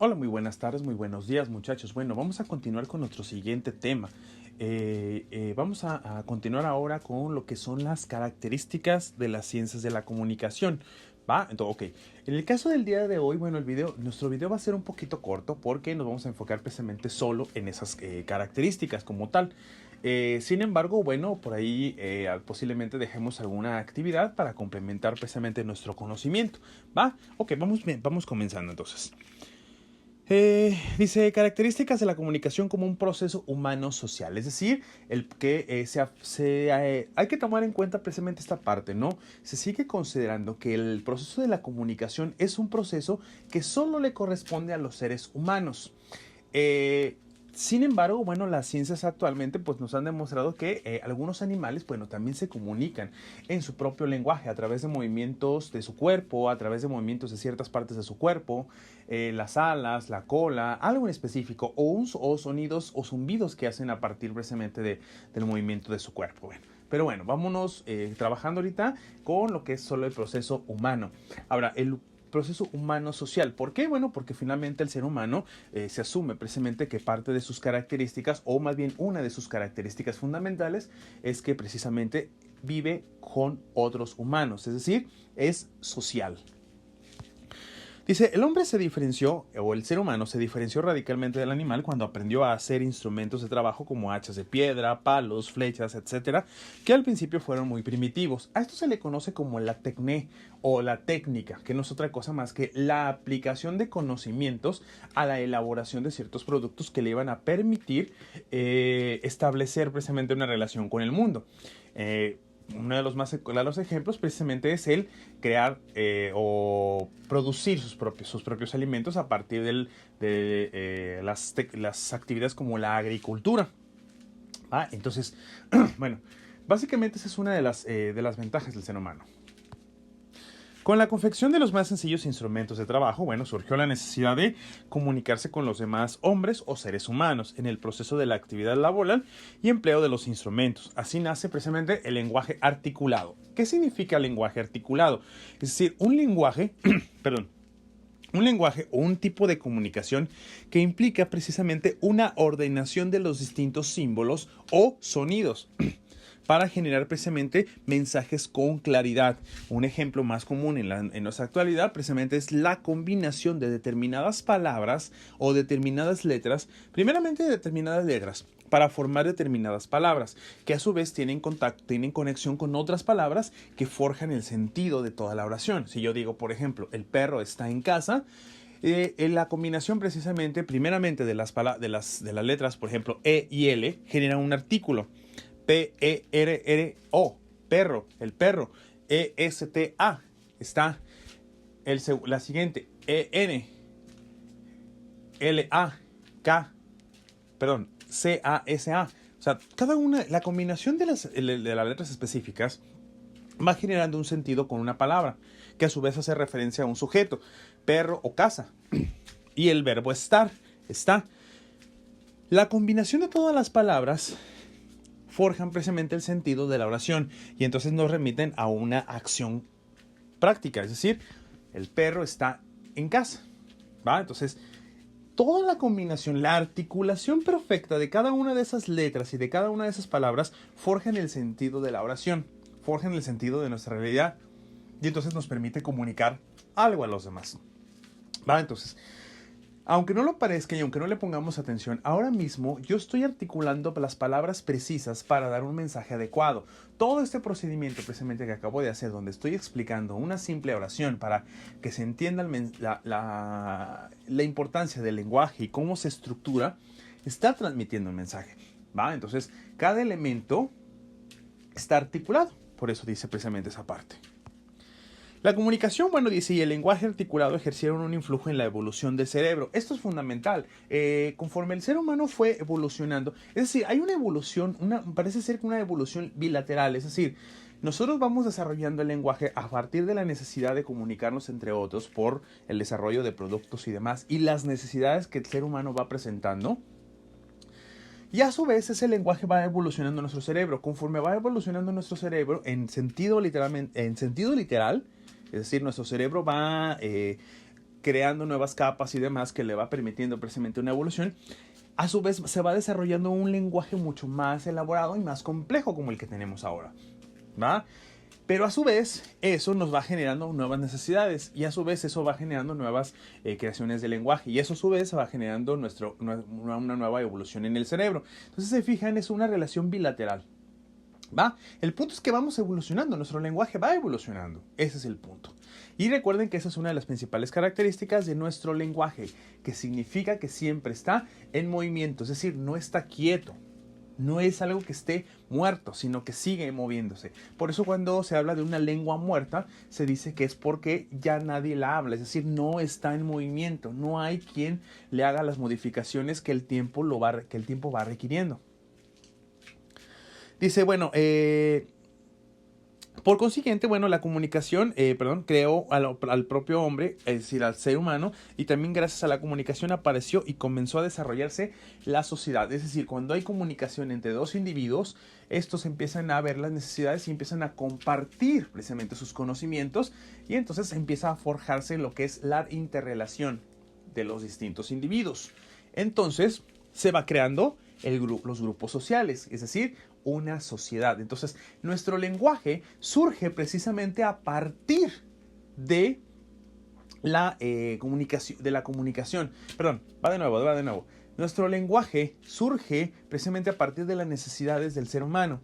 Hola, muy buenas tardes, muy buenos días, muchachos. Bueno, vamos a continuar con nuestro siguiente tema. Vamos a continuar ahora con lo que son las características de las ciencias de la comunicación. ¿Va? Entonces, ok. En el caso del día de hoy, bueno, nuestro video va a ser un poquito corto porque nos vamos a enfocar precisamente solo en esas características como tal. Sin embargo, bueno, por ahí posiblemente dejemos alguna actividad para complementar precisamente nuestro conocimiento. ¿Va? Ok, vamos comenzando entonces. Dice, características de la comunicación como un proceso humano social, es decir, el que hay que tomar en cuenta precisamente esta parte, ¿no? Se sigue considerando que el proceso de la comunicación es un proceso que solo le corresponde a los seres humanos. Eh, Sin embargo, bueno, las ciencias actualmente pues nos han demostrado que algunos animales, bueno, también se comunican en su propio lenguaje a través de movimientos de su cuerpo, a través de movimientos de ciertas partes de su cuerpo, las alas, la cola, algo en específico, o sonidos o zumbidos que hacen a partir precisamente del movimiento de su cuerpo. Bueno, pero bueno, vámonos trabajando ahorita con lo que es solo el proceso humano. Ahora, el proceso humano social. ¿Por qué? Bueno, porque finalmente el ser humano se asume precisamente que parte de sus características, o más bien una de sus características fundamentales, es que precisamente vive con otros humanos, es decir, es social. Dice, el hombre se diferenció, o el ser humano se diferenció radicalmente del animal cuando aprendió a hacer instrumentos de trabajo como hachas de piedra, palos, flechas, etcétera, que al principio fueron muy primitivos. A esto se le conoce como la tecné o la técnica, que no es otra cosa más que la aplicación de conocimientos a la elaboración de ciertos productos que le iban a permitir establecer precisamente una relación con el mundo. Uno de los más claros ejemplos precisamente es el crear o producir sus propios alimentos a partir de las actividades como la agricultura. Entonces, bueno, básicamente esa es una de las ventajas del ser humano. Con la confección de los más sencillos instrumentos de trabajo, bueno, surgió la necesidad de comunicarse con los demás hombres o seres humanos en el proceso de la actividad laboral y empleo de los instrumentos. Así nace precisamente el lenguaje articulado. ¿Qué significa lenguaje articulado? Es decir, un lenguaje, perdón, un lenguaje o un tipo de comunicación que implica precisamente una ordenación de los distintos símbolos o sonidos para generar precisamente mensajes con claridad. Un ejemplo más común en nuestra actualidad precisamente es la combinación de determinadas palabras o determinadas letras, primeramente de determinadas letras, para formar determinadas palabras, que a su vez tienen conexión con otras palabras que forjan el sentido de toda la oración. Si yo digo, por ejemplo, el perro está en casa, en la combinación precisamente, primeramente de las letras, por ejemplo, E y L, genera un artículo. P-E-R-R-O, perro, el perro. E-S-T-A, está la siguiente. E-N-L-A-K, perdón, C-A-S-A. O sea, cada una, la combinación de las letras específicas va generando un sentido con una palabra, que a su vez hace referencia a un sujeto, perro o casa. Y el verbo estar, está. La combinación de todas las palabras forjan precisamente el sentido de la oración y entonces nos remiten a una acción práctica, es decir, el perro está en casa, ¿va? Entonces, toda la combinación, la articulación perfecta de cada una de esas letras y de cada una de esas palabras forjan el sentido de la oración, forjan el sentido de nuestra realidad y entonces nos permite comunicar algo a los demás, ¿va? Entonces, aunque no lo parezca y aunque no le pongamos atención, ahora mismo yo estoy articulando las palabras precisas para dar un mensaje adecuado. Todo este procedimiento precisamente que acabo de hacer, donde estoy explicando una simple oración para que se entienda la importancia del lenguaje y cómo se estructura, está transmitiendo un mensaje, ¿va? Entonces, cada elemento está articulado. Por eso dice precisamente esa parte. La comunicación, bueno, dice, y el lenguaje articulado ejercieron un influjo en la evolución del cerebro. Esto es fundamental. Conforme el ser humano fue evolucionando, es decir, hay una evolución, parece ser que una evolución bilateral, es decir, nosotros vamos desarrollando el lenguaje a partir de la necesidad de comunicarnos entre otros por el desarrollo de productos y demás, y las necesidades que el ser humano va presentando. Y a su vez ese lenguaje va evolucionando en nuestro cerebro. Conforme va evolucionando nuestro cerebro, en sentido literal, es decir, nuestro cerebro va creando nuevas capas y demás que le va permitiendo precisamente una evolución, a su vez se va desarrollando un lenguaje mucho más elaborado y más complejo como el que tenemos ahora, ¿va? Pero a su vez eso nos va generando nuevas necesidades y a su vez eso va generando nuevas creaciones de lenguaje y eso a su vez va generando una nueva evolución en el cerebro. Entonces se fijan, es una relación bilateral. ¿Va? El punto es que vamos evolucionando, nuestro lenguaje va evolucionando, ese es el punto. Y recuerden que esa es una de las principales características de nuestro lenguaje, que significa que siempre está en movimiento, es decir, no está quieto. No es algo que esté muerto, sino que sigue moviéndose. Por eso cuando se habla de una lengua muerta, se dice que es porque ya nadie la habla. Es decir, no está en movimiento. No hay quien le haga las modificaciones que el tiempo va requiriendo. Dice, bueno, por consiguiente, bueno, la comunicación, creó al propio hombre, es decir, al ser humano, y también gracias a la comunicación apareció y comenzó a desarrollarse la sociedad. Es decir, cuando hay comunicación entre dos individuos, estos empiezan a ver las necesidades y empiezan a compartir precisamente sus conocimientos, y entonces empieza a forjarse lo que es la interrelación de los distintos individuos. Entonces, se va creando los grupos sociales, es decir, una sociedad. Entonces, nuestro lenguaje surge precisamente a partir de la comunicación. Perdón, va de nuevo. Nuestro lenguaje surge precisamente a partir de las necesidades del ser humano.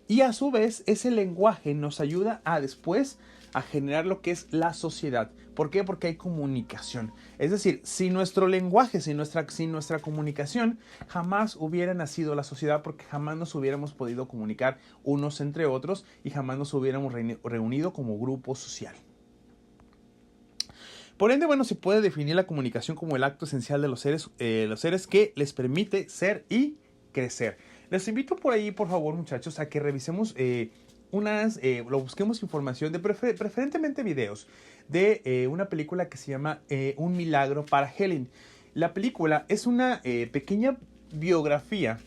Y a su vez, ese lenguaje nos ayuda a después a generar lo que es la sociedad. ¿Por qué? Porque hay comunicación. Es decir, sin nuestro lenguaje, sin nuestra comunicación, jamás hubiera nacido la sociedad, porque jamás nos hubiéramos podido comunicar unos entre otros y jamás nos hubiéramos reunido como grupo social. Por ende, bueno, se puede definir la comunicación como el acto esencial de los seres que les permite ser y crecer. Les invito por ahí, por favor, muchachos, a que revisemos lo busquemos información de preferentemente videos de una película que se llama Un milagro para Helen. La película es una pequeña biografía,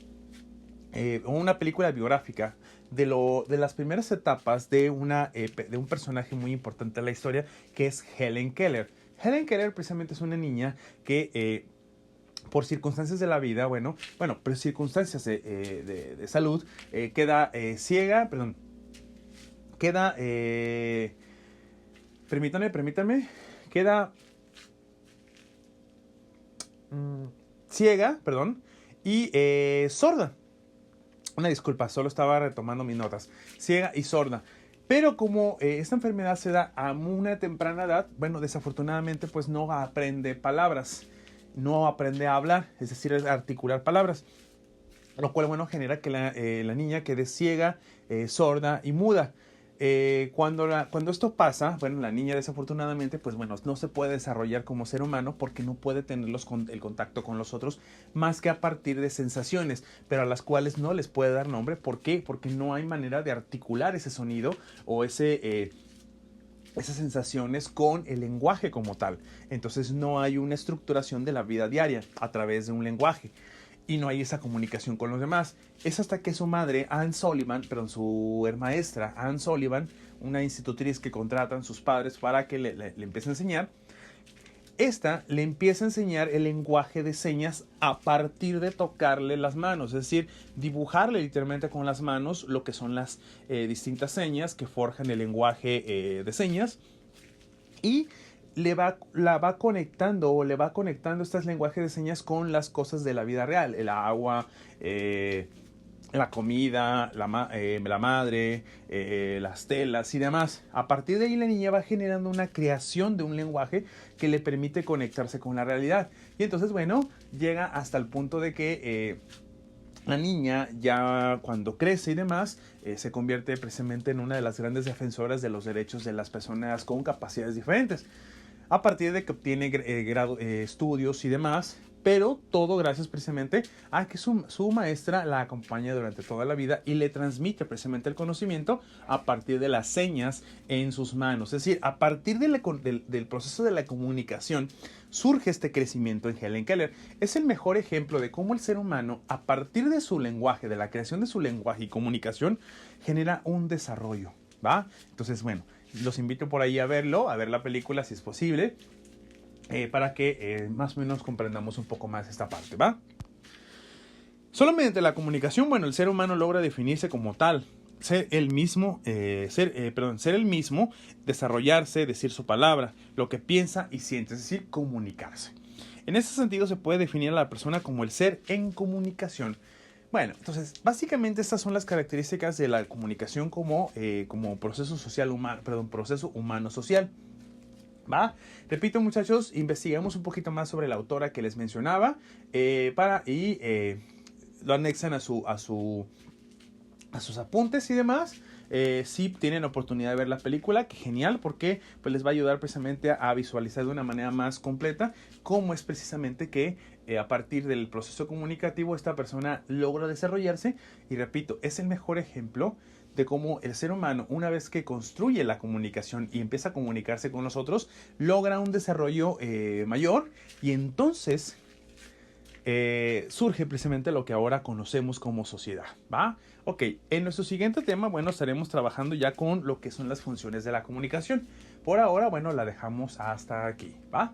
una película biográfica de las primeras etapas de un personaje muy importante en la historia, que es Helen Keller. Helen Keller precisamente es una niña que por circunstancias de la vida, pero circunstancias de salud, queda ciega, permítanme, queda ciega, y sorda. Una disculpa, solo estaba retomando mis notas. Ciega y sorda. Pero como esta enfermedad se da a una temprana edad, desafortunadamente pues no aprende palabras, no aprende a hablar, es decir, a articular palabras. Lo cual, genera que la niña quede ciega, sorda y muda. Cuando esto pasa, la niña desafortunadamente, no se puede desarrollar como ser humano porque no puede tener el contacto con los otros más que a partir de sensaciones, pero a las cuales no les puede dar nombre. ¿Por qué? Porque no hay manera de articular ese sonido o esas sensaciones con el lenguaje como tal. Entonces no hay una estructuración de la vida diaria a través de un lenguaje. Y no hay esa comunicación con los demás. Es hasta que su madre, su maestra, Anne Sullivan, una institutriz que contratan sus padres para que le empiece a enseñar, esta le empieza a enseñar el lenguaje de señas a partir de tocarle las manos, es decir, dibujarle literalmente con las manos lo que son las distintas señas que forjan el lenguaje de señas, y le va conectando estos lenguajes de señas con las cosas de la vida real, el agua, la comida, la madre, las telas y demás. A partir de ahí la niña va generando una creación de un lenguaje que le permite conectarse con la realidad. Y entonces, llega hasta el punto de que la niña, ya cuando crece y demás, se convierte precisamente en una de las grandes defensoras de los derechos de las personas con capacidades diferentes, a partir de que obtiene estudios y demás, pero todo gracias precisamente a que su maestra la acompaña durante toda la vida y le transmite precisamente el conocimiento a partir de las señas en sus manos. Es decir, a partir del proceso de la comunicación surge este crecimiento en Helen Keller. Es el mejor ejemplo de cómo el ser humano, a partir de su lenguaje, de la creación de su lenguaje y comunicación, genera un desarrollo, ¿va? Entonces, los invito por ahí a verlo, a ver la película si es posible. para que más o menos comprendamos un poco más esta parte, ¿va? Solo mediante la comunicación, bueno, el ser humano logra definirse como tal, ser el mismo, ser el mismo, desarrollarse, decir su palabra, lo que piensa y siente, es decir, comunicarse. En ese sentido se puede definir a la persona como el ser en comunicación. Bueno, entonces, básicamente estas son las características de la comunicación como proceso social humano, perdón, proceso humano social. ¿Va? Repito, muchachos, investigamos un poquito más sobre la autora que les mencionaba lo anexan a sus apuntes y demás. Si tienen oportunidad de ver la película, que genial, porque pues, les va a ayudar precisamente a visualizar de una manera más completa cómo es precisamente que a partir del proceso comunicativo esta persona logra desarrollarse. Y repito, es el mejor ejemplo de cómo el ser humano, una vez que construye la comunicación y empieza a comunicarse con los otros, logra un desarrollo mayor y entonces surge precisamente lo que ahora conocemos como sociedad, ¿va? Ok, en nuestro siguiente tema, bueno, estaremos trabajando ya con lo que son las funciones de la comunicación. Por ahora, bueno, la dejamos hasta aquí, ¿va?